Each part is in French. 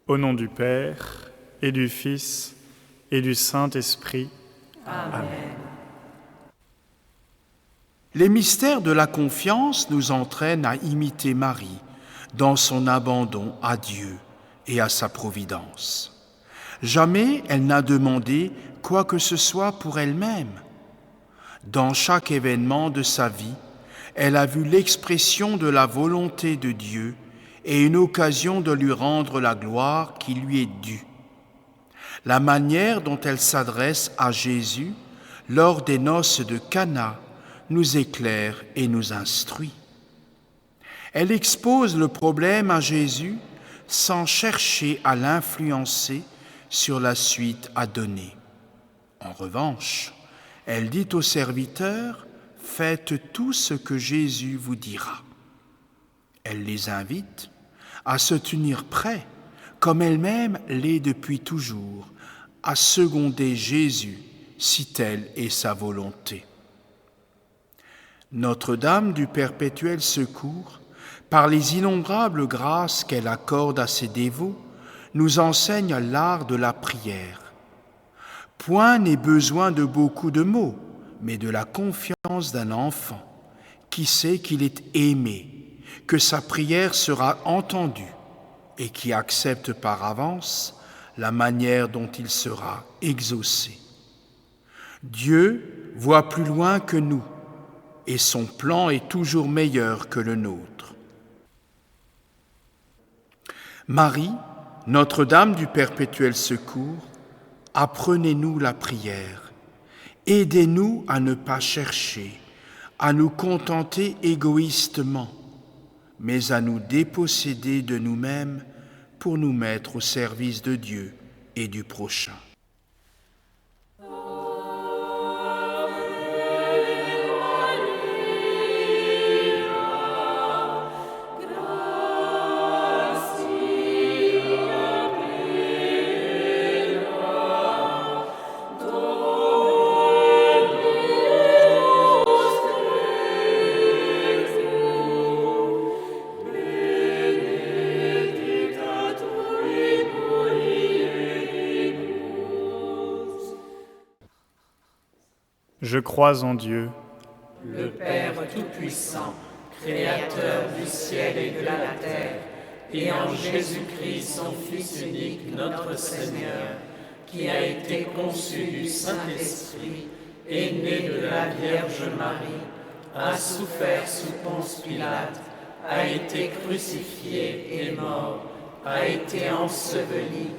Au nom du Père, et du Fils, et du Saint-Esprit. Amen. Les mystères de la confiance nous entraînent à imiter Marie dans son abandon à Dieu et à sa providence. Jamais elle n'a demandé quoi que ce soit pour elle-même. Dans chaque événement de sa vie, elle a vu l'expression de la volonté de Dieu et une occasion de lui rendre la gloire qui lui est due. La manière dont elle s'adresse à Jésus lors des noces de Cana nous éclaire et nous instruit. Elle expose le problème à Jésus sans chercher à l'influencer sur la suite à donner. En revanche, elle dit aux serviteurs « Faites tout ce que Jésus vous dira ». Elle les invite à se tenir prêts, comme elle-même l'est depuis toujours, à seconder Jésus si telle est sa volonté. Notre-Dame du Perpétuel Secours, par les innombrables grâces qu'elle accorde à ses dévots, nous enseigne l'art de la prière. Point n'est besoin de beaucoup de mots, mais de la confiance d'un enfant qui sait qu'il est aimé, que sa prière sera entendue et qui accepte par avance la manière dont il sera exaucé. Dieu voit plus loin que nous et son plan est toujours meilleur que le nôtre. Marie, Notre-Dame du Perpétuel Secours, apprenez-nous la prière. Aidez-nous à ne pas chercher, à nous contenter égoïstement, mais à nous déposséder de nous-mêmes pour nous mettre au service de Dieu et du prochain. Je crois en Dieu, le Père Tout-Puissant, Créateur du ciel et de la terre, et en Jésus-Christ, son Fils unique, notre Seigneur, qui a été conçu du Saint-Esprit, est né de la Vierge Marie, a souffert sous Ponce Pilate, a été crucifié et mort, a été enseveli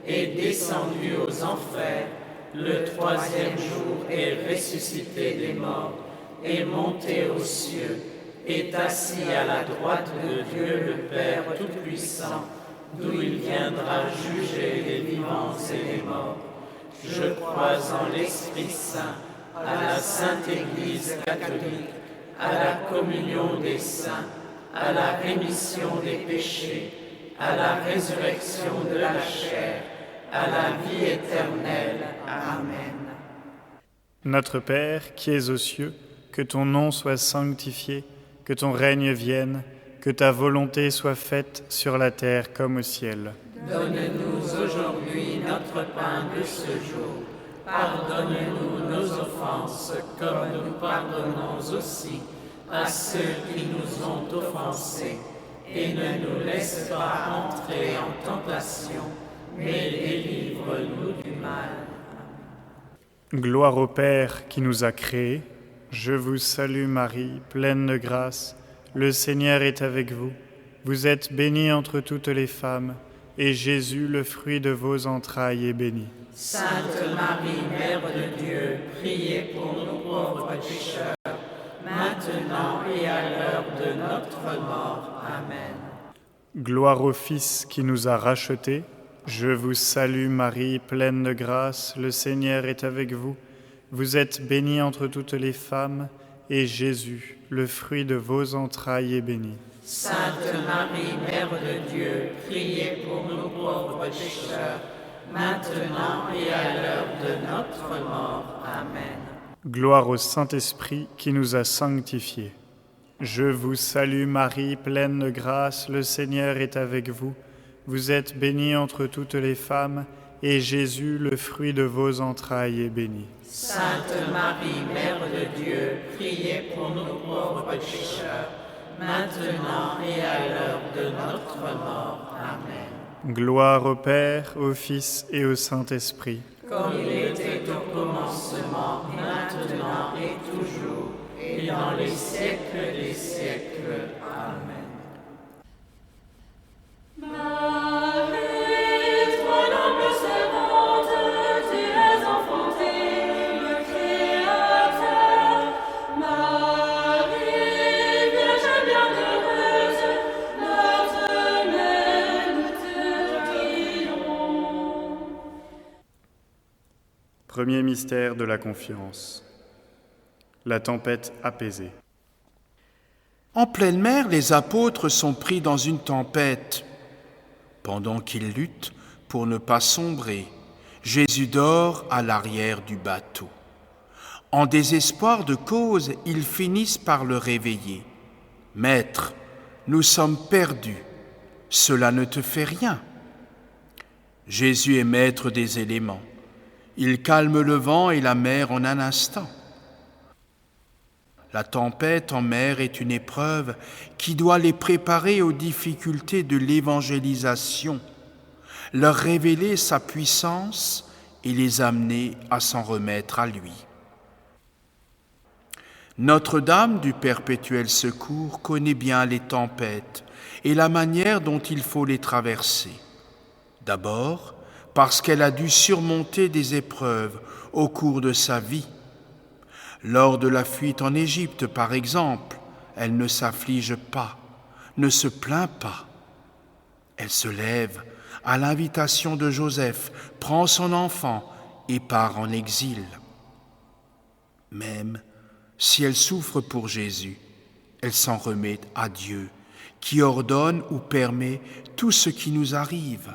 et descendu aux enfers. Le troisième jour est ressuscité des morts, est monté aux cieux, est assis à la droite de Dieu le Père Tout-Puissant, d'où il viendra juger les vivants et les morts. Je crois en l'Esprit Saint, à la Sainte Église catholique, à la communion des saints, à la rémission des péchés, à la résurrection de la chair, à la vie éternelle. Amen. Notre Père qui es aux cieux, que ton nom soit sanctifié, que ton règne vienne, que ta volonté soit faite sur la terre comme au ciel. Donne-nous aujourd'hui notre pain de ce jour. Pardonne-nous nos offenses, comme nous pardonnons aussi à ceux qui nous ont offensés. Et ne nous laisse pas entrer en tentation, mais délivre-nous du mal. Gloire au Père qui nous a créés. Je vous salue Marie, pleine de grâce. Le Seigneur est avec vous. Vous êtes bénie entre toutes les femmes, et Jésus, le fruit de vos entrailles, est béni. Sainte Marie, Mère de Dieu, priez pour nous pauvres pécheurs, maintenant et à l'heure de notre mort. Amen. Gloire au Fils qui nous a rachetés. Je vous salue Marie, pleine de grâce, le Seigneur est avec vous. Vous êtes bénie entre toutes les femmes, et Jésus, le fruit de vos entrailles, est béni. Sainte Marie, Mère de Dieu, priez pour nous pauvres pécheurs, maintenant et à l'heure de notre mort. Amen. Gloire au Saint-Esprit qui nous a sanctifiés. Je vous salue Marie, pleine de grâce, le Seigneur est avec vous. Vous êtes bénie entre toutes les femmes, et Jésus, le fruit de vos entrailles, est béni. Sainte Marie, Mère de Dieu, priez pour nous pauvres pécheurs, maintenant et à l'heure de notre mort. Amen. Gloire au Père, au Fils et au Saint-Esprit. Comme il était au commencement, maintenant et toujours, et dans les siècles des siècles. Amen. Premier mystère de la confiance. La tempête apaisée. En pleine mer, les apôtres sont pris dans une tempête. Pendant qu'ils luttent pour ne pas sombrer, Jésus dort à l'arrière du bateau. En désespoir de cause, ils finissent par le réveiller. « Maître, nous sommes perdus, cela ne te fait rien. » Jésus est maître des éléments. Il calme le vent et la mer en un instant. La tempête en mer est une épreuve qui doit les préparer aux difficultés de l'évangélisation, leur révéler sa puissance et les amener à s'en remettre à lui. Notre-Dame du Perpétuel Secours connaît bien les tempêtes et la manière dont il faut les traverser. D'abord, parce qu'elle a dû surmonter des épreuves au cours de sa vie. Lors de la fuite en Égypte, par exemple, elle ne s'afflige pas, ne se plaint pas. Elle se lève à l'invitation de Joseph, prend son enfant et part en exil. Même si elle souffre pour Jésus, elle s'en remet à Dieu, qui ordonne ou permet tout ce qui nous arrive.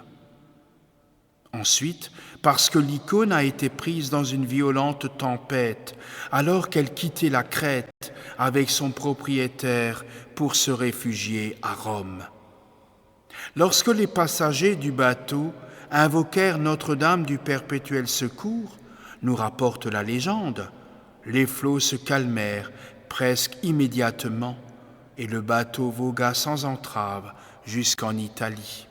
Ensuite, parce que l'icône a été prise dans une violente tempête, alors qu'elle quittait la Crète avec son propriétaire pour se réfugier à Rome. Lorsque les passagers du bateau invoquèrent Notre-Dame du Perpétuel Secours, nous rapporte la légende, les flots se calmèrent presque immédiatement et le bateau vogua sans entrave jusqu'en Italie.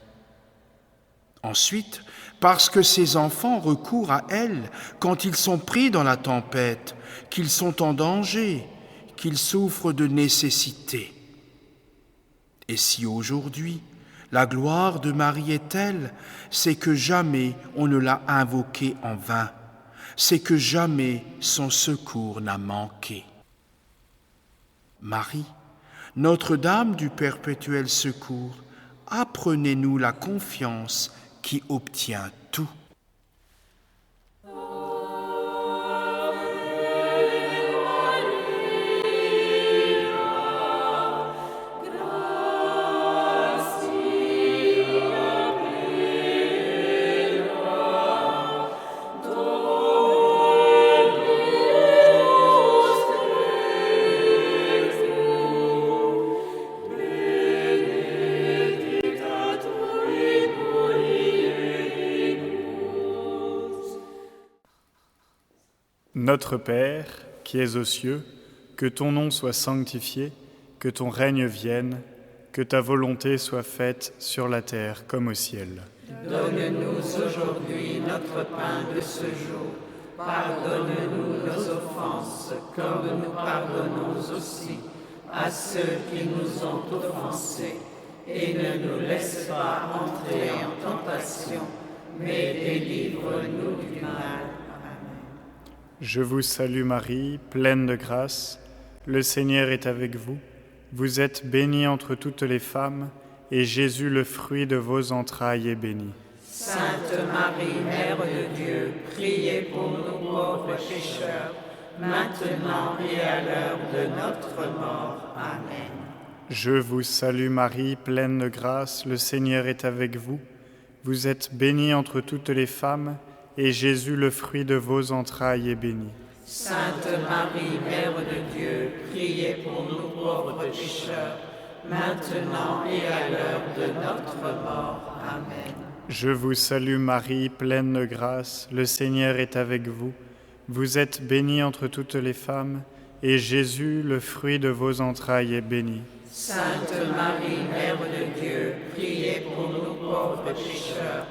Ensuite, parce que ces enfants recourent à elle quand ils sont pris dans la tempête, qu'ils sont en danger, qu'ils souffrent de nécessité. Et si aujourd'hui, la gloire de Marie est telle, c'est que jamais on ne l'a invoquée en vain, c'est que jamais son secours n'a manqué. Marie, Notre-Dame du Perpétuel Secours, apprenez-nous la confiance qui obtient tout. Notre Père, qui es aux cieux, que ton nom soit sanctifié, que ton règne vienne, que ta volonté soit faite sur la terre comme au ciel. Donne-nous aujourd'hui notre pain de ce jour. Pardonne-nous nos offenses, comme nous pardonnons aussi à ceux qui nous ont offensés. Et ne nous laisse pas entrer en tentation, mais délivre-nous du mal. Je vous salue Marie, pleine de grâce, le Seigneur est avec vous. Vous êtes bénie entre toutes les femmes, et Jésus, le fruit de vos entrailles, est béni. Sainte Marie, Mère de Dieu, priez pour nous pauvres pécheurs, maintenant et à l'heure de notre mort. Amen. Je vous salue Marie, pleine de grâce, le Seigneur est avec vous. Vous êtes bénie entre toutes les femmes, et Jésus, le fruit de vos entrailles, est béni. Sainte Marie, Mère de Dieu, priez pour nous pauvres pécheurs, maintenant et à l'heure de notre mort. Amen. Je vous salue Marie, pleine de grâce, le Seigneur est avec vous. Vous êtes bénie entre toutes les femmes, et Jésus, le fruit de vos entrailles, est béni. Sainte Marie, Mère de Dieu, priez pour nous pauvres pécheurs,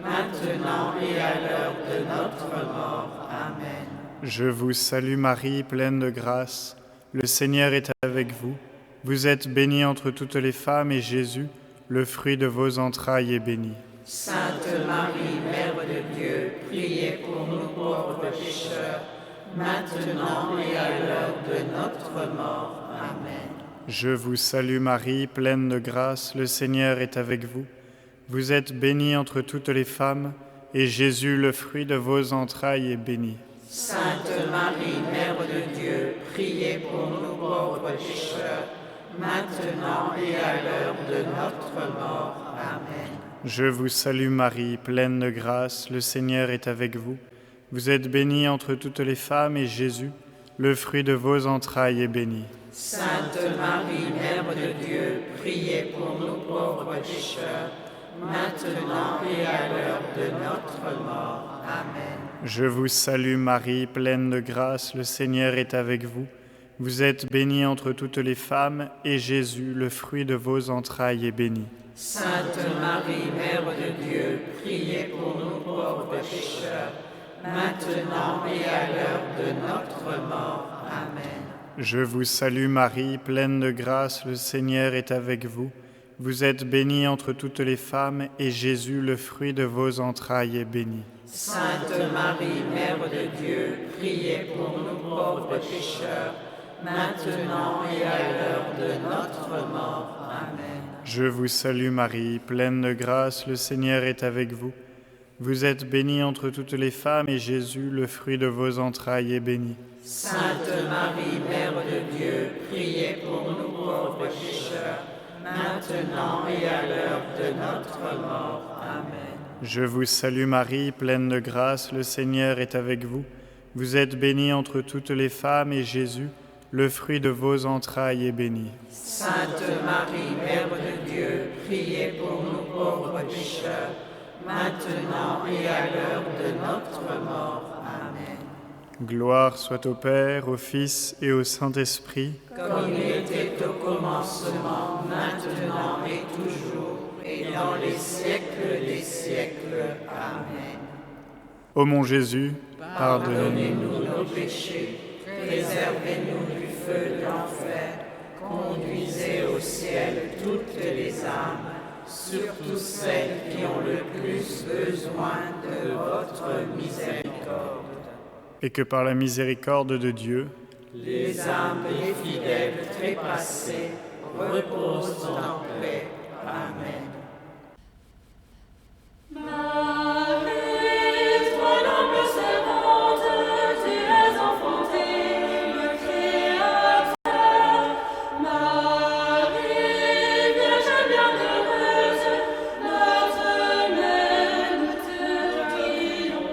maintenant et à l'heure de notre mort. Amen. Je vous salue Marie, pleine de grâce, le Seigneur est avec vous. Vous êtes bénie entre toutes les femmes, et Jésus, le fruit de vos entrailles, est béni. Sainte Marie, Mère de Dieu, priez pour nous pauvres pécheurs, maintenant et à l'heure de notre mort. Amen. Je vous salue Marie, pleine de grâce, le Seigneur est avec vous. Vous êtes bénie entre toutes les femmes, et Jésus, le fruit de vos entrailles, est béni. Sainte Marie, Mère de Dieu, priez pour nous pauvres pécheurs, maintenant et à l'heure de notre mort. Amen. Je vous salue Marie, pleine de grâce, le Seigneur est avec vous. Vous êtes bénie entre toutes les femmes, et Jésus, le fruit de vos entrailles, est béni. Sainte Marie, Mère de Dieu, priez pour nous pauvres pécheurs, maintenant et à l'heure de notre mort. Amen. Je vous salue Marie, pleine de grâce, le Seigneur est avec vous. Vous êtes bénie entre toutes les femmes, et Jésus, le fruit de vos entrailles, est béni. Sainte Marie, Mère de Dieu, priez pour nous pauvres pécheurs, maintenant et à l'heure de notre mort. Amen. Je vous salue Marie, pleine de grâce, le Seigneur est avec vous. Vous êtes bénie entre toutes les femmes, et Jésus, le fruit de vos entrailles, est béni. Sainte Marie, Mère de Dieu, priez pour nous pauvres pécheurs, maintenant et à l'heure de notre mort. Amen. Je vous salue Marie, pleine de grâce, le Seigneur est avec vous. Vous êtes bénie entre toutes les femmes, et Jésus, le fruit de vos entrailles, est béni. Sainte Marie, Mère de Dieu, priez pour nous pauvres pécheurs, maintenant et à l'heure de notre mort. Amen. Je vous salue Marie, pleine de grâce, le Seigneur est avec vous. Vous êtes bénie entre toutes les femmes, et Jésus, le fruit de vos entrailles, est béni. Sainte Marie, Mère de Dieu, priez pour nous pauvres pécheurs, maintenant et à l'heure de notre mort. Amen. Gloire soit au Père, au Fils et au Saint-Esprit, comme il était au commencement, maintenant et toujours, et dans les siècles des siècles. Amen. Ô mon Jésus, Pardonnez-nous nos péchés, préservez-nous du feu de l'enfer, conduisez au ciel toutes les âmes, surtout celles qui ont le plus besoin de votre miséricorde. et que par la miséricorde de Dieu, les âmes des fidèles trépassés reposent en paix. Amen. Marie, toi l'humble servante, tu es enfantée, le Créateur. Marie, Vierge bienheureuse, notre Mère, nous te prions.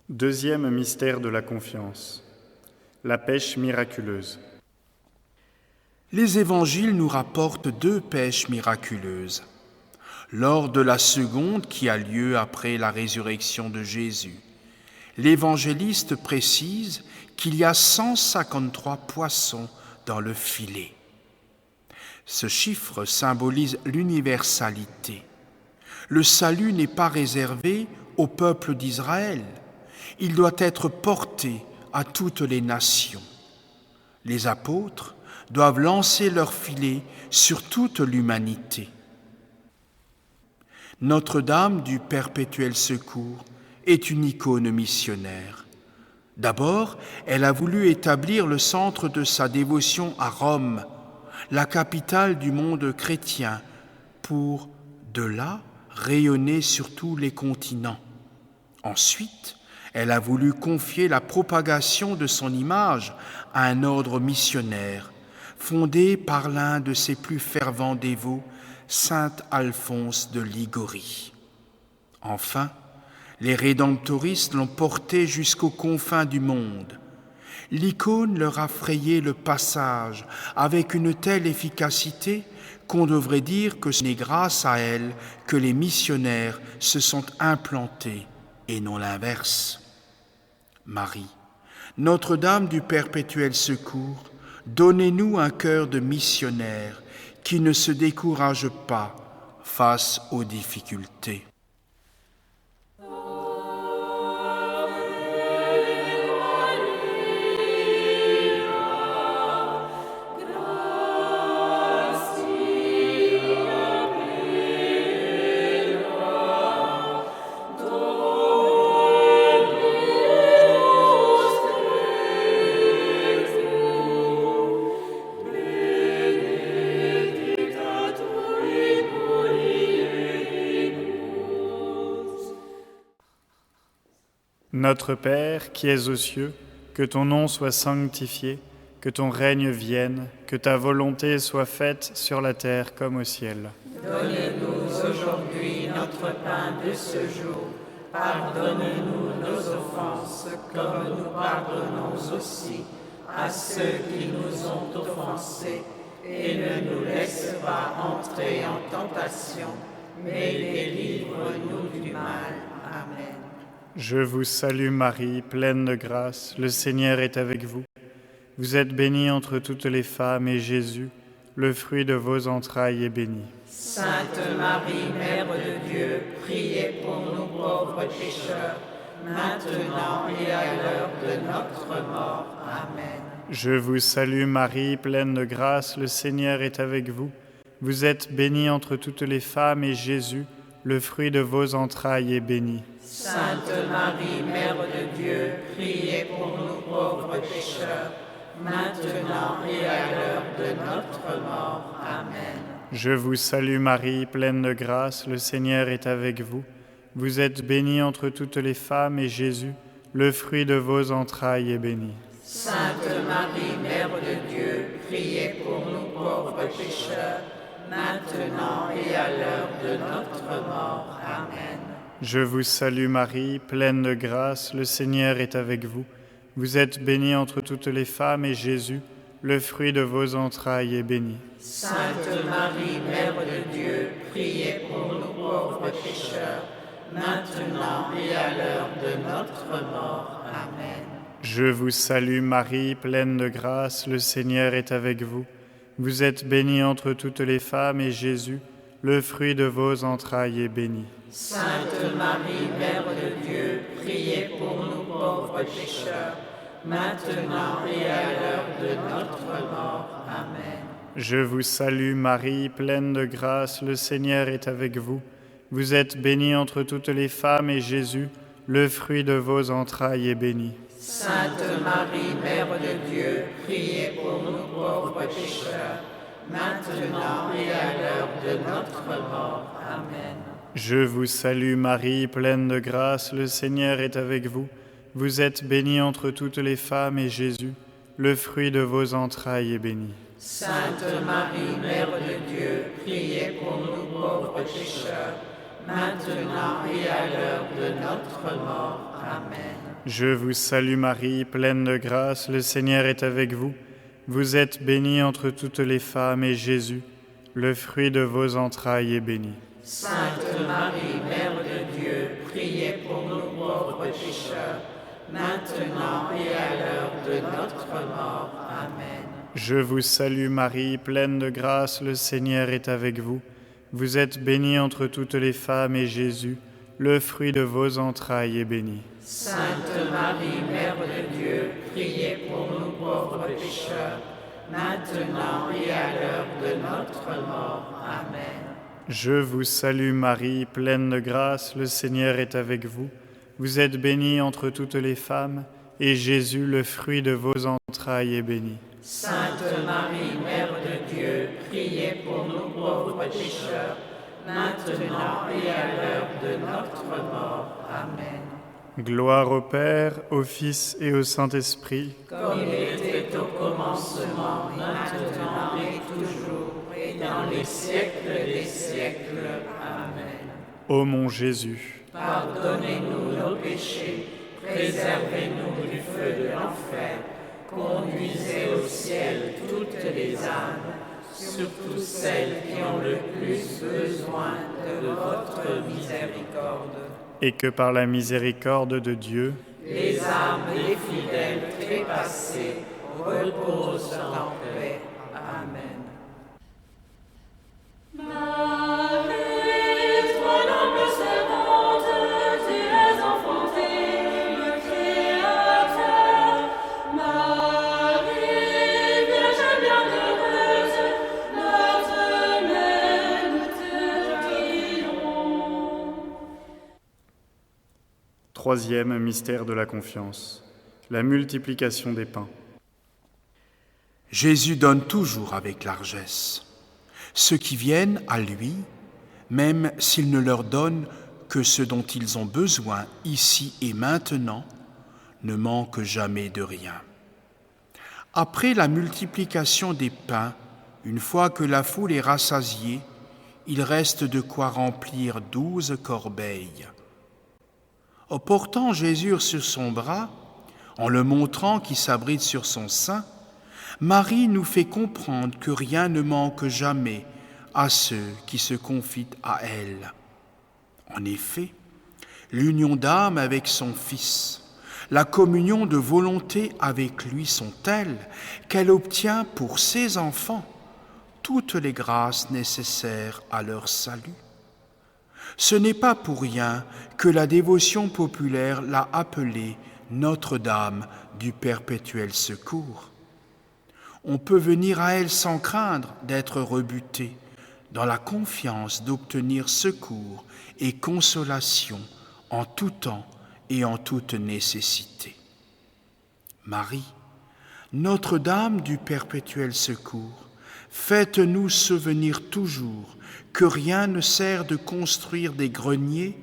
deuxième mystère de la confiance, la pêche miraculeuse. Les évangiles nous rapportent 2 pêches miraculeuses. Lors de la seconde, qui a lieu après la résurrection de Jésus, l'évangéliste précise qu'il y a 153 poissons dans le filet. Ce chiffre symbolise l'universalité. Le salut n'est pas réservé au peuple d'Israël. Il doit être porté à toutes les nations. Les apôtres doivent lancer leur filet sur toute l'humanité. Notre-Dame du Perpétuel Secours est une icône missionnaire. D'abord, elle a voulu établir le centre de sa dévotion à Rome, la capitale du monde chrétien, pour, de là, rayonner sur tous les continents. Ensuite, elle a voulu confier la propagation de son image à un ordre missionnaire, fondé par l'un de ses plus fervents dévots, saint Alphonse de Liguori. Enfin, les rédemptoristes l'ont porté jusqu'aux confins du monde. L'icône leur a frayé le passage avec une telle efficacité qu'on devrait dire que ce n'est grâce à elle que les missionnaires se sont implantés et non l'inverse. Marie, Notre-Dame du perpétuel secours, donnez-nous un cœur de missionnaire qui ne se décourage pas face aux difficultés. Notre Père, qui es aux cieux, que ton nom soit sanctifié, que ton règne vienne, que ta volonté soit faite sur la terre comme au ciel. Donne-nous aujourd'hui notre pain de ce jour. Pardonne-nous nos offenses, comme nous pardonnons aussi à ceux qui nous ont offensés. Et ne nous laisse pas entrer en tentation, mais délivre-nous du mal. Amen. Je vous salue Marie, pleine de grâce, le Seigneur est avec vous. Vous êtes bénie entre toutes les femmes et Jésus, le fruit de vos entrailles, est béni. Sainte Marie, Mère de Dieu, priez pour nous pauvres pécheurs, maintenant et à l'heure de notre mort. Amen. Je vous salue Marie, pleine de grâce, le Seigneur est avec vous. Vous êtes bénie entre toutes les femmes et Jésus, le fruit de vos entrailles, est béni. Sainte Marie, Mère de Dieu, priez pour nous pauvres pécheurs, maintenant et à l'heure de notre mort. Amen. Je vous salue Marie, pleine de grâce, le Seigneur est avec vous. Vous êtes bénie entre toutes les femmes et Jésus, le fruit de vos entrailles, est béni. Sainte Marie, Mère de Dieu, priez pour nous pauvres pécheurs, maintenant et à l'heure de notre mort. Amen. Je vous salue Marie, pleine de grâce, le Seigneur est avec vous. Vous êtes bénie entre toutes les femmes et Jésus, le fruit de vos entrailles, est béni. Sainte Marie, Mère de Dieu, priez pour nous pauvres pécheurs, maintenant et à l'heure de notre mort. Amen. Je vous salue Marie, pleine de grâce, le Seigneur est avec vous. Vous êtes bénie entre toutes les femmes et Jésus, le fruit de vos entrailles, est béni. Sainte Marie, Mère de Dieu, priez pour nous pauvres pécheurs, maintenant et à l'heure de notre mort. Amen. Je vous salue Marie, pleine de grâce, le Seigneur est avec vous. Vous êtes bénie entre toutes les femmes et Jésus, le fruit de vos entrailles, est béni. Sainte Marie, Mère de Dieu, priez pour nous pauvres pécheurs, maintenant et à l'heure de notre mort. Amen. Je vous salue Marie, pleine de grâce, le Seigneur est avec vous. Vous êtes bénie entre toutes les femmes et Jésus, le fruit de vos entrailles, est béni. Sainte Marie, Mère de Dieu, priez pour nous pauvres pécheurs, maintenant et à l'heure de notre mort. Amen. Je vous salue Marie, pleine de grâce, le Seigneur est avec vous. Vous êtes bénie entre toutes les femmes et Jésus, le fruit de vos entrailles, est béni. Sainte Marie, Mère de Dieu, priez pour nous pauvres pécheurs, maintenant et à l'heure de notre mort. Amen. Je vous salue Marie, pleine de grâce, le Seigneur est avec vous. Vous êtes bénie entre toutes les femmes et Jésus, le fruit de vos entrailles, est béni. Sainte Marie, Mère de Dieu, priez pour nous pauvres pécheurs, maintenant et à l'heure de notre mort. Amen. Je vous salue Marie, pleine de grâce, le Seigneur est avec vous. Vous êtes bénie entre toutes les femmes, et Jésus, le fruit de vos entrailles, est béni. Sainte Marie, Mère de Dieu, priez pour nous pauvres pécheurs, maintenant et à l'heure de notre mort. Amen. Gloire au Père, au Fils et au Saint-Esprit, comme il était au commencement, maintenant et toujours, et dans les siècles des siècles. Amen. Ô mon Jésus, pardonnez-nous nos péchés, préservez-nous du feu de l'enfer, conduisez au ciel toutes les âmes, surtout celles qui ont le plus besoin de votre miséricorde. Et que par la miséricorde de Dieu, Les âmes des fidèles trépassés reposent en paix. Amen. Marie, toi l'humble servante, tu es enfantée, le Créateur. Marie, Vierge bienheureuse, notre mère, nous te prions. troisième mystère de la confiance, la multiplication des pains. Jésus donne toujours avec largesse. Ceux qui viennent à lui, même s'il ne leur donne que ce dont ils ont besoin ici et maintenant, ne manquent jamais de rien. Après la multiplication des pains, une fois que la foule est rassasiée, il reste de quoi remplir 12 corbeilles. En portant Jésus sur son bras, en le montrant qui s'abrite sur son sein, Marie nous fait comprendre que rien ne manque jamais à ceux qui se confient à elle. En effet, l'union d'âme avec son Fils, la communion de volonté avec lui sont telles qu'elle obtient pour ses enfants toutes les grâces nécessaires à leur salut. Ce n'est pas pour rien que la dévotion populaire l'a appelée Notre-Dame du Perpétuel Secours. On peut venir à elle sans craindre d'être rebuté, dans la confiance d'obtenir secours et consolation en tout temps et en toute nécessité. Marie, Notre-Dame du Perpétuel Secours, faites-nous souvenir toujours que rien ne sert de construire des greniers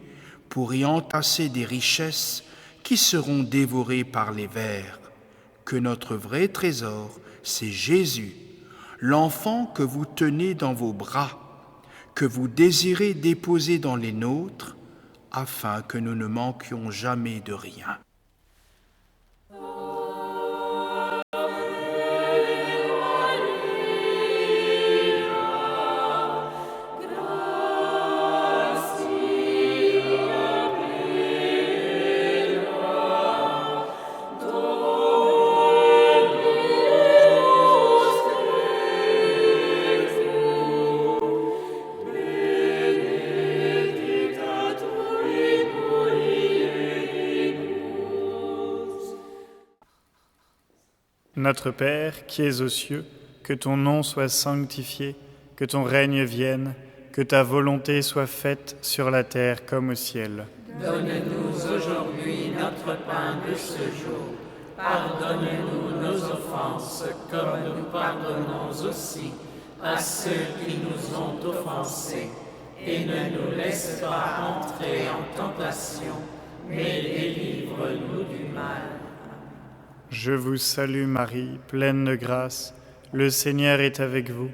pour y entasser des richesses qui seront dévorées par les vers, que notre vrai trésor, c'est Jésus, l'enfant que vous tenez dans vos bras, que vous désirez déposer dans les nôtres, afin que nous ne manquions jamais de rien. Notre Père, qui es aux cieux, que ton nom soit sanctifié, que ton règne vienne, que ta volonté soit faite sur la terre comme au ciel. Donne-nous aujourd'hui notre pain de ce jour. Pardonne-nous nos offenses, comme nous pardonnons aussi à ceux qui nous ont offensés. Et ne nous laisse pas entrer en tentation, mais délivre-nous du mal. Je vous salue Marie, pleine de grâce, le Seigneur est avec vous.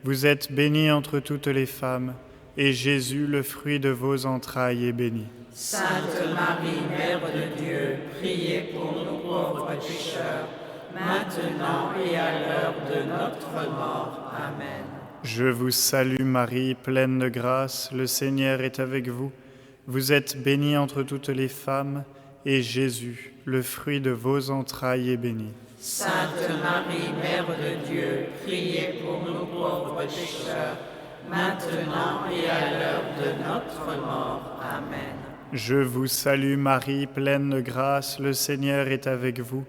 Vous êtes bénie entre toutes les femmes, et Jésus, le fruit de vos entrailles, est béni. Sainte Marie, Mère de Dieu, priez pour nous pauvres pécheurs, maintenant et à l'heure de notre mort. Amen. Je vous salue Marie, pleine de grâce, le Seigneur est avec vous. Vous êtes bénie entre toutes les femmes, et Jésus, le fruit de vos entrailles, est béni. Sainte Marie, Mère de Dieu, priez pour nous pauvres pécheurs, maintenant et à l'heure de notre mort. Amen. Je vous salue Marie, pleine de grâce, le Seigneur est avec vous.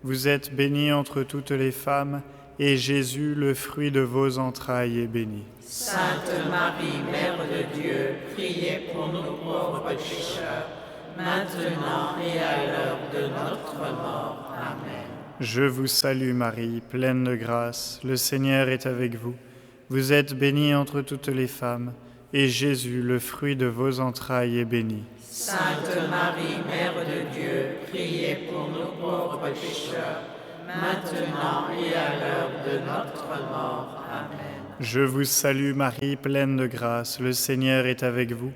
Vous êtes bénie entre toutes les femmes, et Jésus, le fruit de vos entrailles, est béni. Sainte Marie, Mère de Dieu, priez pour nous pauvres pécheurs, maintenant et à l'heure de notre mort. Amen. Je vous salue Marie, pleine de grâce, le Seigneur est avec vous. Vous êtes bénie entre toutes les femmes, et Jésus, le fruit de vos entrailles, est béni. Sainte Marie, Mère de Dieu, priez pour nous pauvres pécheurs, maintenant et à l'heure de notre mort. Amen. Je vous salue Marie, pleine de grâce, le Seigneur est avec vous.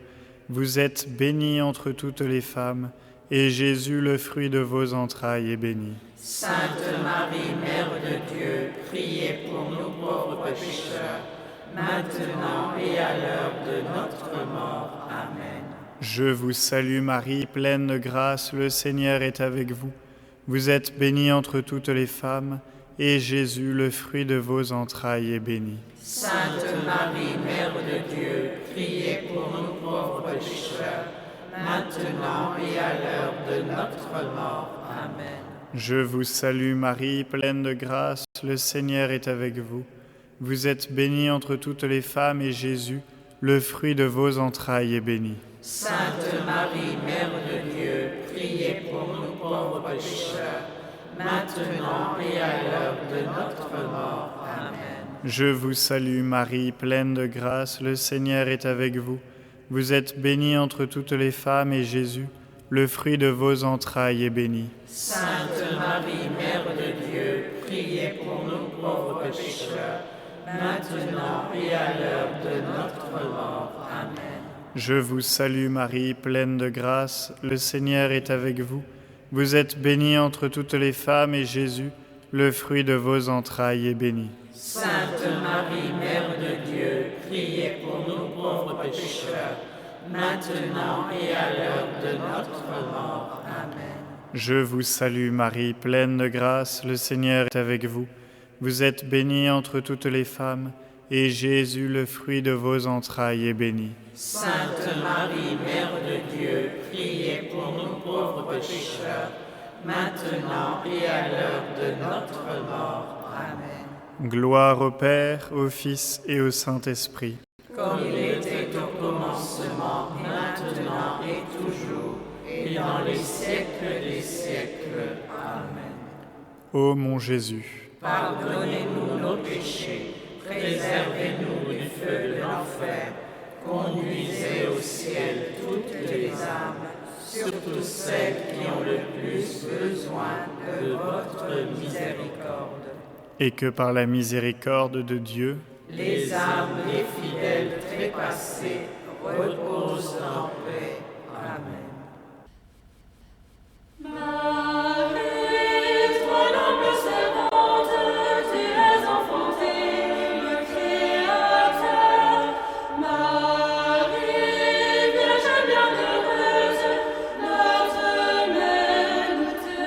Vous êtes bénie entre toutes les femmes, et Jésus, le fruit de vos entrailles, est béni. Sainte Marie, Mère de Dieu, priez pour nous pauvres pécheurs, maintenant et à l'heure de notre mort. Amen. Je vous salue Marie, pleine de grâce, le Seigneur est avec vous. Vous êtes bénie entre toutes les femmes, et Jésus, le fruit de vos entrailles, est béni. Sainte Marie, Mère de Dieu, priez pour nous pauvres pécheurs, maintenant et à l'heure de notre mort. Amen. Je vous salue Marie, pleine de grâce, le Seigneur est avec vous. Vous êtes bénie entre toutes les femmes, et Jésus, le fruit de vos entrailles, est béni. Sainte Marie, Mère de Dieu, priez pour nous pauvres pécheurs, maintenant et à l'heure de notre mort. Amen. Je vous salue Marie, pleine de grâce, le Seigneur est avec vous. Vous êtes bénie entre toutes les femmes, et Jésus, le fruit de vos entrailles, est béni. Sainte Marie, Mère de Dieu, priez pour nous pauvres pécheurs, maintenant et à l'heure de notre mort. Amen. Je vous salue Marie, pleine de grâce, le Seigneur est avec vous. Vous êtes bénie entre toutes les femmes, et Jésus, le fruit de vos entrailles, est béni. Sainte Marie, Mère de Dieu, priez pour nous pauvres pécheurs, maintenant et à l'heure de notre mort. Amen. Je vous salue Marie, pleine de grâce, le Seigneur est avec vous. Vous êtes bénie entre toutes les femmes, et Jésus, le fruit de vos entrailles, est béni. Sainte Marie, Mère de Dieu, priez pour nous pauvres pécheurs, maintenant et à l'heure de notre mort. Amen. Gloire au Père, au Fils et au Saint-Esprit. Comme il était au commencement, maintenant et toujours, et dans les siècles des siècles. Amen. Ô mon Jésus, Pardonnez-nous nos péchés, préservez-nous du feu de l'enfer, conduisez au ciel toutes les âmes, surtout celles qui ont le plus besoin de votre miséricorde. et que par la miséricorde de Dieu, Les âmes des fidèles trépassés reposent en paix. Amen. Marie, toi l'humble servante, tu es enfantée, le Créateur. Marie, Vierge bienheureuse, notre mère, nous te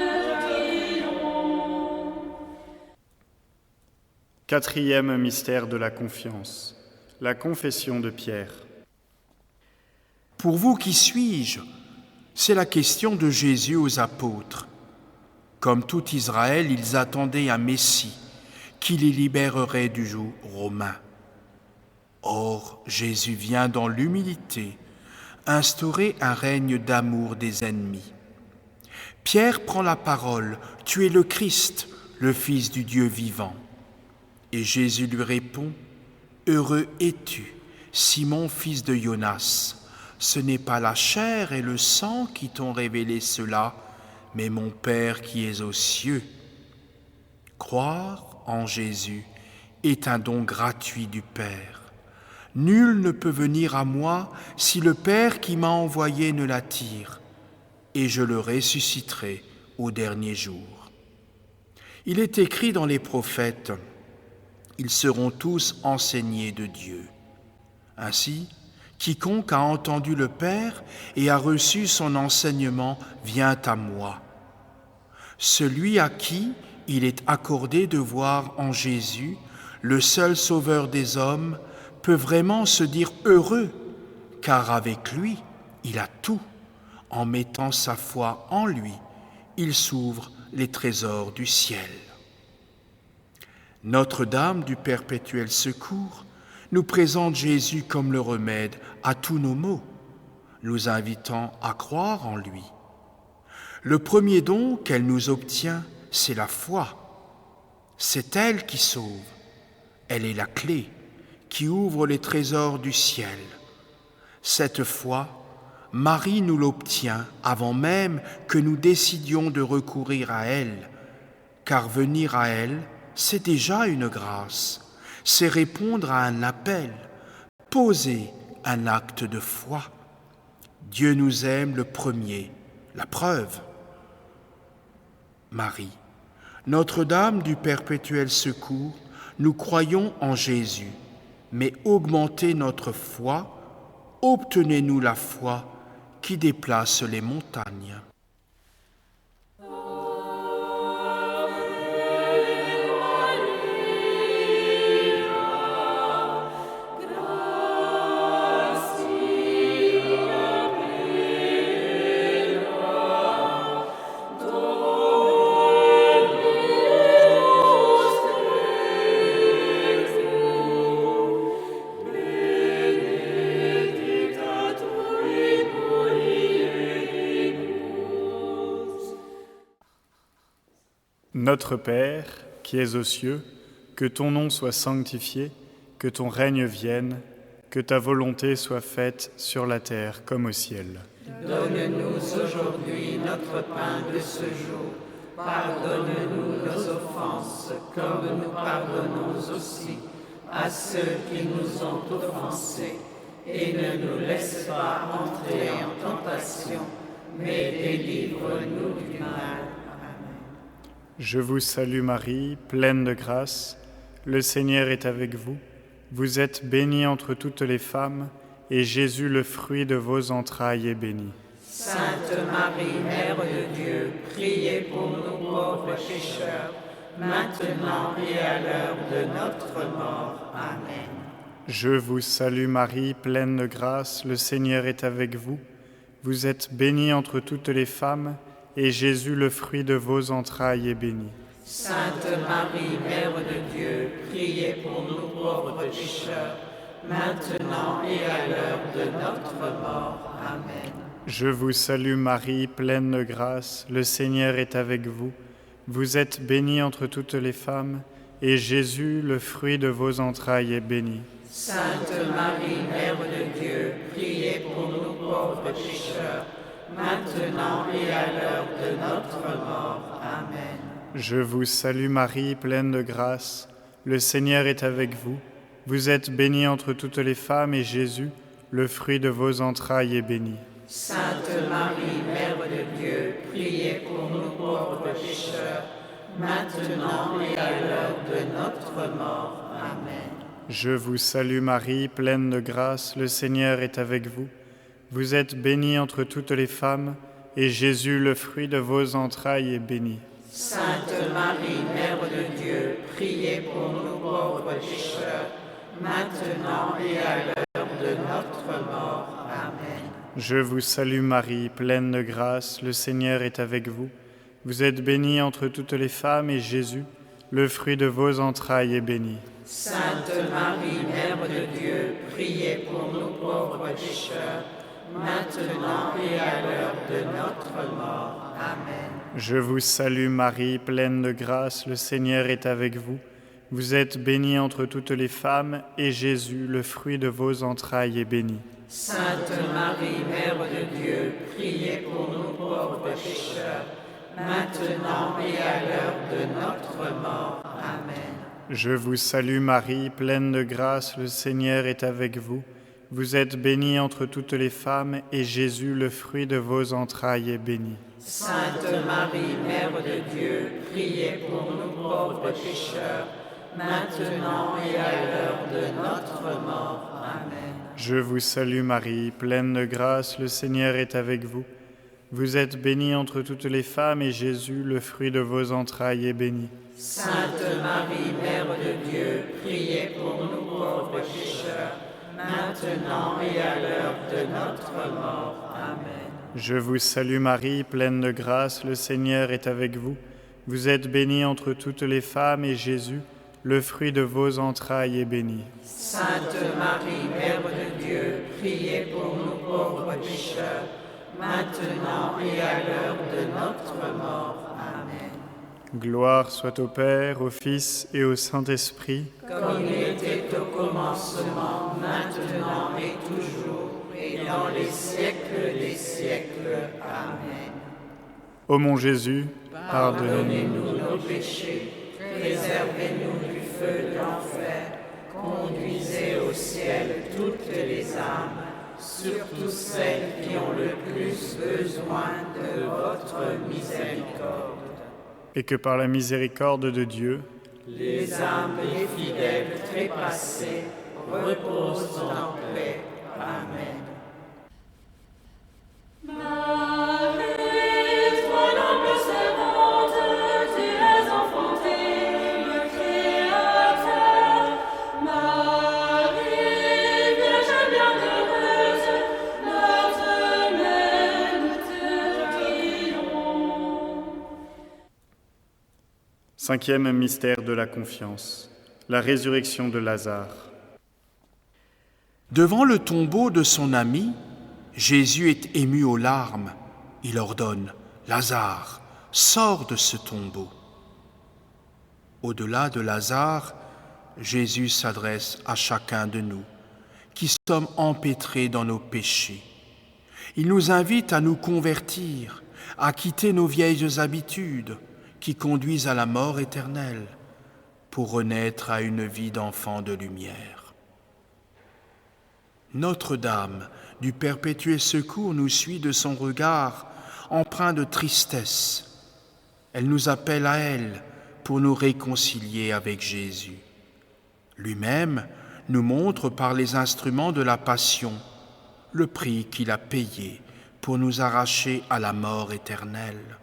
prions. quatrième mystère de la confiance, la confession de Pierre. Pour vous, qui suis-je? C'est la question de Jésus aux apôtres. Comme tout Israël, ils attendaient un Messie qui les libérerait du joug romain. Or, Jésus vient dans l'humilité instaurer un règne d'amour des ennemis. Pierre prend la parole, « Tu es le Christ, le Fils du Dieu vivant. » Et Jésus lui répond, « Heureux es-tu, Simon, fils de Jonas. Ce n'est pas la chair et le sang qui t'ont révélé cela, mais mon Père qui est aux cieux. » Croire en Jésus est un don gratuit du Père. Nul ne peut venir à moi si le Père qui m'a envoyé ne l'attire, et je le ressusciterai au dernier jour. Il est écrit dans les prophètes, « Ils seront tous enseignés de Dieu. » Ainsi, quiconque a entendu le Père et a reçu son enseignement vient à moi. Celui à qui il est accordé de voir en Jésus, le seul Sauveur des hommes, peut vraiment se dire heureux, car avec lui, il a tout. En mettant sa foi en lui, il s'ouvre les trésors du ciel. Notre-Dame du Perpétuel Secours nous présente Jésus comme le remède à tous nos maux, nous invitant à croire en lui. Le premier don qu'elle nous obtient, c'est la foi. C'est elle qui sauve. Elle est la clé qui ouvre les trésors du ciel. Cette foi, Marie nous l'obtient avant même que nous décidions de recourir à elle, car venir à elle, c'est déjà une grâce. C'est répondre à un appel, poser un acte de foi. Dieu nous aime le premier, la preuve. Marie, Notre-Dame du Perpétuel Secours, nous croyons en Jésus mais augmentez notre foi, obtenez-nous la foi qui déplace les montagnes. Notre Père, qui es aux cieux, que ton nom soit sanctifié, que ton règne vienne, que ta volonté soit faite sur la terre comme au ciel. Donne-nous aujourd'hui notre pain de ce jour. Pardonne-nous nos offenses, comme nous pardonnons aussi à ceux qui nous ont offensés. Et ne nous laisse pas entrer en tentation, mais délivre-nous du mal. Je vous salue Marie, pleine de grâce, le Seigneur est avec vous. Vous êtes bénie entre toutes les femmes, et Jésus, le fruit de vos entrailles, est béni. Sainte Marie, Mère de Dieu, priez pour nous pauvres pécheurs, maintenant et à l'heure de notre mort. Amen. Je vous salue Marie, pleine de grâce, le Seigneur est avec vous. Vous êtes bénie entre toutes les femmes, et Jésus, le fruit de vos entrailles, est béni. Sainte Marie, Mère de Dieu, priez pour nous pauvres pécheurs, maintenant et à l'heure de notre mort. Amen. Je vous salue Marie, pleine de grâce, le Seigneur est avec vous. Vous êtes bénie entre toutes les femmes, et Jésus, le fruit de vos entrailles, est béni. Sainte Marie, Mère de Dieu, priez pour nous pauvres pécheurs, maintenant et à l'heure de notre mort. Amen. Je vous salue Marie, pleine de grâce, le Seigneur est avec vous. Vous êtes bénie entre toutes les femmes, et Jésus, le fruit de vos entrailles, est béni. Sainte Marie, Mère de Dieu, priez pour nous pauvres pécheurs, maintenant et à l'heure de notre mort. Amen. Je vous salue Marie, pleine de grâce, le Seigneur est avec vous. Vous êtes bénie entre toutes les femmes, et Jésus, le fruit de vos entrailles, est béni. Sainte Marie, Mère de Dieu, priez pour nous pauvres pécheurs, maintenant et à l'heure de notre mort. Amen. Je vous salue Marie, pleine de grâce, le Seigneur est avec vous. Vous êtes bénie entre toutes les femmes, et Jésus, le fruit de vos entrailles, est béni. Sainte Marie, Mère de Dieu, priez pour nous pauvres pécheurs, maintenant et à l'heure de notre mort. Amen. Je vous salue Marie, pleine de grâce, le Seigneur est avec vous. Vous êtes bénie entre toutes les femmes, et Jésus, le fruit de vos entrailles, est béni. Sainte Marie, Mère de Dieu, priez pour nous pauvres pécheurs, maintenant et à l'heure de notre mort. Amen. Je vous salue Marie, pleine de grâce, le Seigneur est avec vous. Vous êtes bénie entre toutes les femmes, et Jésus, le fruit de vos entrailles, est béni. Sainte Marie, Mère de Dieu, priez pour nous pauvres pécheurs, maintenant et à l'heure de notre mort. Amen. Je vous salue Marie, pleine de grâce, le Seigneur est avec vous. Vous êtes bénie entre toutes les femmes, et Jésus, le fruit de vos entrailles, est béni. Sainte Marie, Mère de Dieu, priez pour nous pauvres pécheurs, maintenant et à l'heure de notre mort. Amen. Je vous salue Marie, pleine de grâce, le Seigneur est avec vous. Vous êtes bénie entre toutes les femmes, et Jésus, le fruit de vos entrailles, est béni. Sainte Marie, Mère de Dieu, priez pour nous pauvres pécheurs, maintenant et à l'heure de notre mort. Amen. Gloire soit au Père, au Fils et au Saint-Esprit. Comme il était au commencement, maintenant et toujours, et dans les siècles des siècles. Amen. Ô mon Jésus, Pardonnez-nous nos péchés, préservez-nous du feu de l'enfer, conduisez au ciel toutes les âmes, surtout celles qui ont le plus besoin de votre miséricorde. et que par la miséricorde de Dieu, Les âmes des fidèles trépassés repose en paix. Amen. Marie, toi l'humble servante, tu es enfantée, le Créateur. Marie, Vierge bienheureuse, notre mère, nous te prions. Cinquième mystère de la confiance, la résurrection de Lazare. Devant le tombeau de son ami, Jésus est ému aux larmes. Il ordonne « Lazare, sors de ce tombeau ». Au-delà de Lazare, Jésus s'adresse à chacun de nous, qui sommes empêtrés dans nos péchés. Il nous invite à nous convertir, à quitter nos vieilles habitudes qui conduisent à la mort éternelle, pour renaître à une vie d'enfant de lumière. Notre-Dame du perpétuel secours nous suit de son regard empreint de tristesse. Elle nous appelle à elle pour nous réconcilier avec Jésus. Lui-même nous montre par les instruments de la Passion le prix qu'il a payé pour nous arracher à la mort éternelle.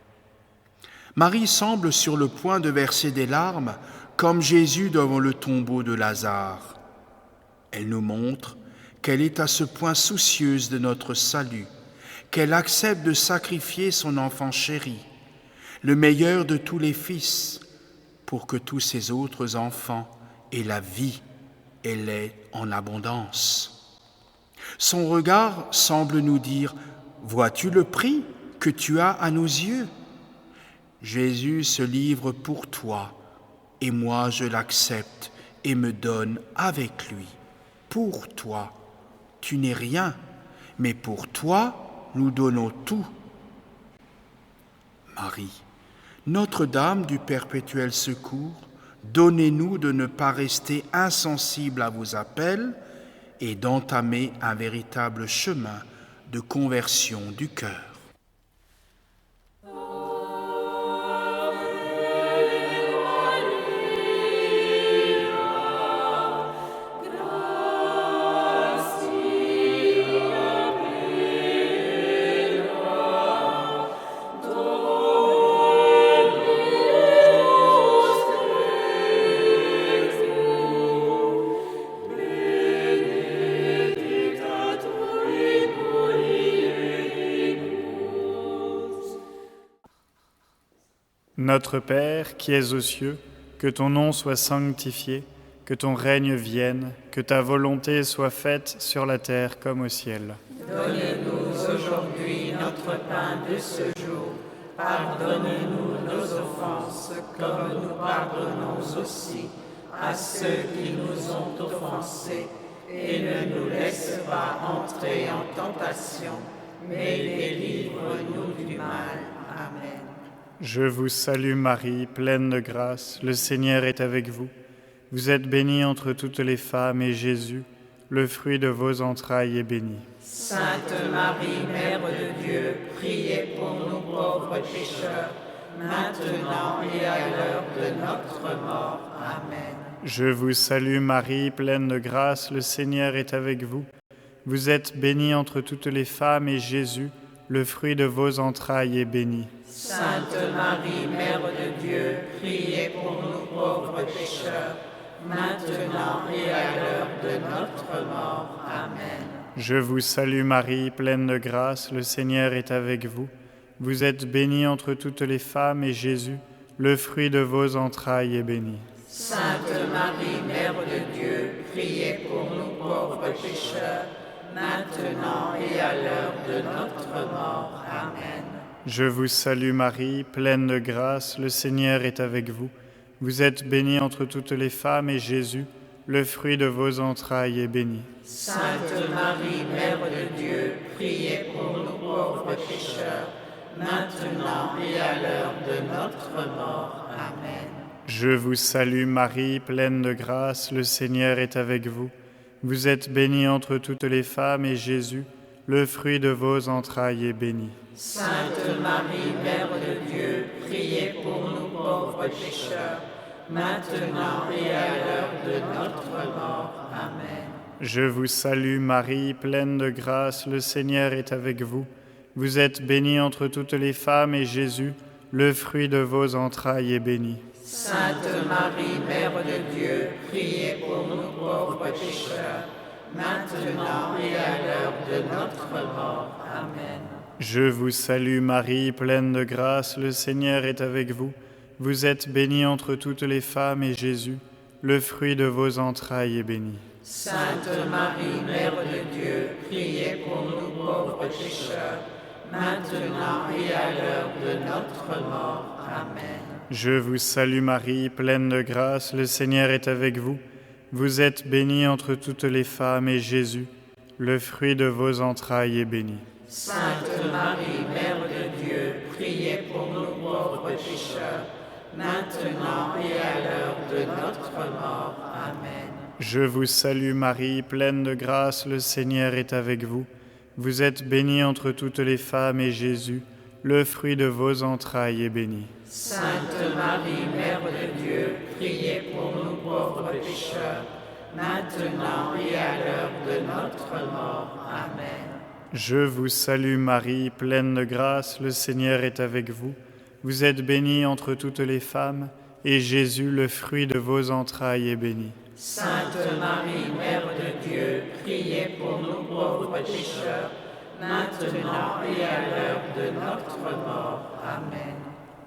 Marie semble sur le point de verser des larmes comme Jésus devant le tombeau de Lazare. Elle nous montre qu'elle est à ce point soucieuse de notre salut, qu'elle accepte de sacrifier son enfant chéri, le meilleur de tous les fils, pour que tous ses autres enfants aient la vie et l'aient en abondance. Son regard semble nous dire « Vois-tu le prix que tu as à nos yeux ? Jésus se livre pour toi, et moi je l'accepte et me donne avec lui. Pour toi, tu n'es rien, mais pour toi, nous donnons tout. » Marie, Notre-Dame du perpétuel secours, donnez-nous de ne pas rester insensibles à vos appels et d'entamer un véritable chemin de conversion du cœur. Notre Père, qui es aux cieux, que ton nom soit sanctifié, que ton règne vienne, que ta volonté soit faite sur la terre comme au ciel. Donne-nous aujourd'hui notre pain de ce jour. Pardonne-nous nos offenses, comme nous pardonnons aussi à ceux qui nous ont offensés. Et ne nous laisse pas entrer en tentation, mais délivre-nous du mal. Amen. Je vous salue Marie, pleine de grâce, le Seigneur est avec vous. Vous êtes bénie entre toutes les femmes et Jésus, le fruit de vos entrailles, est béni. Sainte Marie, Mère de Dieu, priez pour nous pauvres pécheurs, maintenant et à l'heure de notre mort. Amen. Je vous salue Marie, pleine de grâce, le Seigneur est avec vous. Vous êtes bénie entre toutes les femmes et Jésus, le fruit de vos entrailles, est béni. Sainte Marie, Mère de Dieu, priez pour nous pauvres pécheurs, maintenant et à l'heure de notre mort. Amen. Je vous salue Marie, pleine de grâce, le Seigneur est avec vous. Vous êtes bénie entre toutes les femmes et Jésus, le fruit de vos entrailles, est béni. Sainte Marie, Mère de Dieu, priez pour nous pauvres pécheurs, maintenant et à l'heure de notre mort. Amen. Je vous salue Marie, pleine de grâce, le Seigneur est avec vous. Vous êtes bénie entre toutes les femmes et Jésus, le fruit de vos entrailles, est béni. Sainte Marie, Mère de Dieu, priez pour nous pauvres pécheurs, maintenant et à l'heure de notre mort. Amen. Je vous salue Marie, pleine de grâce, le Seigneur est avec vous. Vous êtes bénie entre toutes les femmes et Jésus, le fruit de vos entrailles, est béni. Sainte Marie, Mère de Dieu, priez pour nous pauvres pécheurs, maintenant et à l'heure de notre mort. Amen. Je vous salue Marie, pleine de grâce, le Seigneur est avec vous. Vous êtes bénie entre toutes les femmes et Jésus, le fruit de vos entrailles, est béni. Sainte Marie, Mère de Dieu, priez pour nous pauvres pécheurs, maintenant et à l'heure de notre mort. Amen. Je vous salue Marie, pleine de grâce, le Seigneur est avec vous. Vous êtes bénie entre toutes les femmes et Jésus, le fruit de vos entrailles, est béni. Sainte Marie, Mère de Dieu, priez pour nous pauvres pécheurs, maintenant et à l'heure de notre mort. Amen. Je vous salue Marie, pleine de grâce, le Seigneur est avec vous. Vous êtes bénie entre toutes les femmes et Jésus, le fruit de vos entrailles, est béni. Sainte Marie, Mère de Dieu, priez pour nous pauvres pécheurs, maintenant et à l'heure de notre mort. Amen. Je vous salue Marie, pleine de grâce, le Seigneur est avec vous. Vous êtes bénie entre toutes les femmes et Jésus, le fruit de vos entrailles, est béni. Sainte Marie, Mère de Dieu, priez pour nous pauvres pécheurs, maintenant et à l'heure de notre mort. Amen. Je vous salue Marie, pleine de grâce, le Seigneur est avec vous. Vous êtes bénie entre toutes les femmes, et Jésus, le fruit de vos entrailles, est béni. Sainte Marie, Mère de Dieu, priez pour nous pauvres pécheurs, maintenant et à l'heure de notre mort. Amen.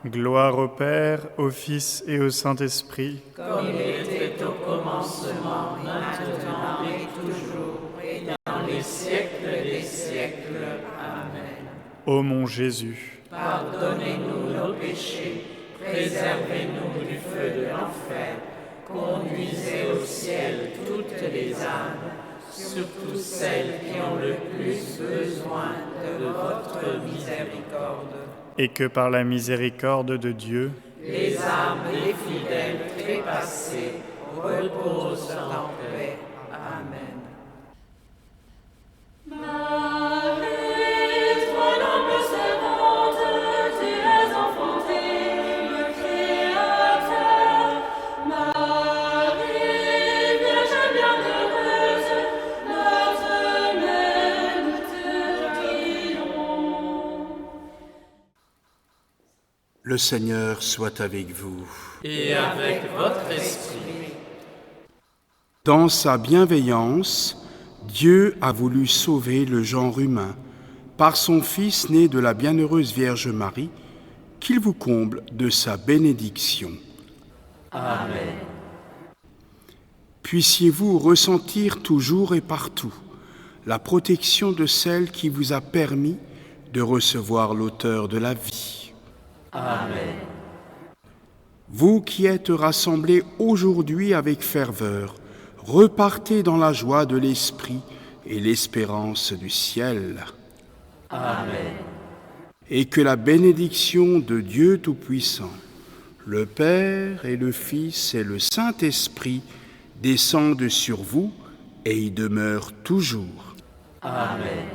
Gloire au Père, au Fils et au Saint-Esprit, Comme il était au commencement, maintenant et toujours, et dans les siècles des siècles. Amen. ô mon Jésus. Pardonnez-nous nos péchés, préservez-nous du feu de l'enfer, conduisez au ciel toutes les âmes, surtout celles qui ont le plus besoin de votre miséricorde. Et que par la miséricorde de Dieu, Les âmes des fidèles trépassés reposent en paix. Amen. Marie, toi l'humble servante, tu es enfantée, le Créateur. Marie, Vierge bienheureuse, notre Mère, nous te prions. Le Seigneur soit avec vous. Et avec votre esprit. Dans sa bienveillance, Dieu a voulu sauver le genre humain par son Fils né de la bienheureuse Vierge Marie, qu'il vous comble de sa bénédiction. Amen. Puissiez-vous ressentir toujours et partout la protection de celle qui vous a permis de recevoir l'auteur de la vie. Amen. Vous qui êtes rassemblés aujourd'hui avec ferveur, repartez dans la joie de l'Esprit et l'espérance du ciel. Amen. Et que la bénédiction de Dieu Tout-Puissant, le Père et le Fils et le Saint-Esprit descendent sur vous et y demeurent toujours. Amen.